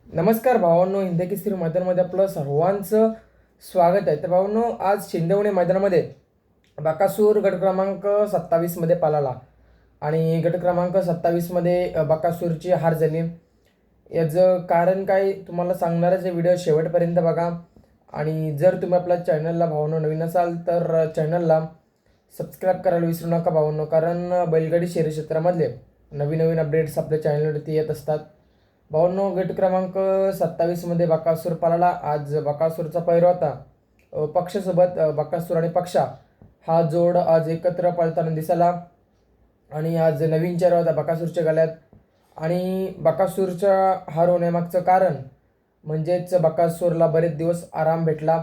नमस्कार भावांनो, हिंद केसरी मैदानामध्ये आपलं सर्वांचं स्वागत आहे. तर भावांनो, आज शिंदवणे मैदानामध्ये बकासूर गट क्रमांक 27 मध्ये पळाला आणि गट क्रमांक 27 मध्ये बकासूरची हार झाली. याचं कारण काय तुम्हाला सांगणारच आहे, व्हिडिओ शेवटपर्यंत बघा. आणि जर तुम्ही आपल्या चॅनलला भावांनो नवीन असाल तर चॅनलला सबस्क्राईब करायला विसरू नका भावांनो, कारण बैलगाडी शर्यत क्षेत्रामधले नवीन नवीन अपडेट्स आपल्या चॅनलवरती येत असतात. भावांनो, गट क्रमांक 27 मध्ये बकासूर पळाला. आज बकासूरचा पैरा होता पक्षासोबत. बकासूर आणि पक्षा हा जोड आज एकत्र पळताना दिसला आणि आज नवीन चेहरा होता बकासूरच्या गळ्यात. आणि बकासूरच्या हार होण्यामागचं कारण म्हणजेच बकासूरला बरेच दिवस आराम भेटला.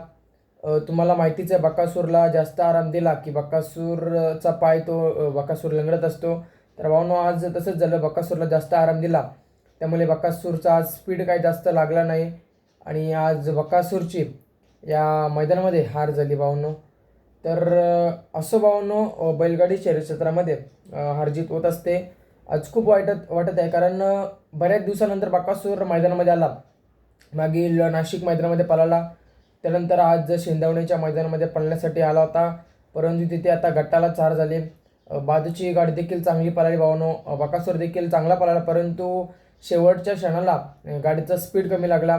तुम्हाला माहितीच आहे, बकासूरला जास्त आराम दिला की बकासूरचा पाय तो बकासूर लंगडत असतो. तर भावांनो, आज तसंच झालं, बकासूरला जास्त आराम दिला त्यामुळे बकासूरचा आज स्पीड काही जास्त लागला नाही आणि आज बकासूरची या मैदानामध्ये हार झाली भावांनो. तर असं भावांनो, बैलगाडी शर्यत क्षेत्रामध्ये हारजीत होत असते. आज खूप वाटत आहे, कारण बऱ्याच दिवसानंतर बकासूर मैदानामध्ये आला. मागील नाशिक मैदानामध्ये पळाला, त्यानंतर आज शिंदवणीच्या मैदानामध्ये पळण्यासाठी आला होता, परंतु तिथे आता गटाला 4 झाले. बाजूची गाडी देखील चांगली पळाली भावांनो, बकासूर देखील चांगला पळाला, परंतु शेवटच्या क्षणाला गाडीचा स्पीड कमी लागला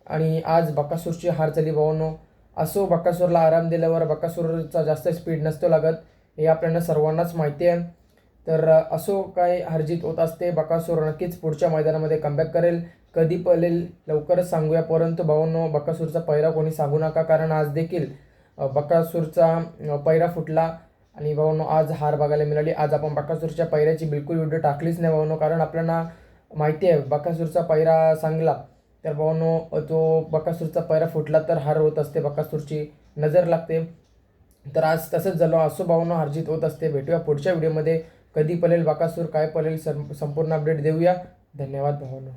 आणि आज बकासूरची हार झाली भावांनो. असो, बकासूरला आराम दिल्यावर बकासूरचा जास्त स्पीड नसतो लागत, हे आपल्याला सर्वांनाच माहिती आहे. तर असो, काय हारजीत होत असते. बकासूर नक्कीच पुढच्या मैदानामध्ये कमबॅक करेल. कधी पळेल लवकरच सांगूया, परंतु भावांनो, बकासूरचा पैरा कोणी सांगू नका, कारण आज देखील बकासूरचा पैरा फुटला आणि भावांनो आज हार बघायला मिळाली. आज आपण बकासूरच्या पैऱ्याची बिलकुल व्हिडिओ टाकलीच नाही भावांनो, कारण आपल्याला माहिती आहे बकासूरचा पैरा सांगला तर भावांनो तो बकासूरचा पैरा फुटला तर हार होत असते, बकासूरची नजर लागते. तर आज तसंच झालं. असो भावांनो, हारजीत होत असते. भेटूया पुढच्या व्हिडिओमध्ये. कधी पळेल बकासूर, काय पळेल, संपूर्ण अपडेट देऊया. धन्यवाद भावांनो.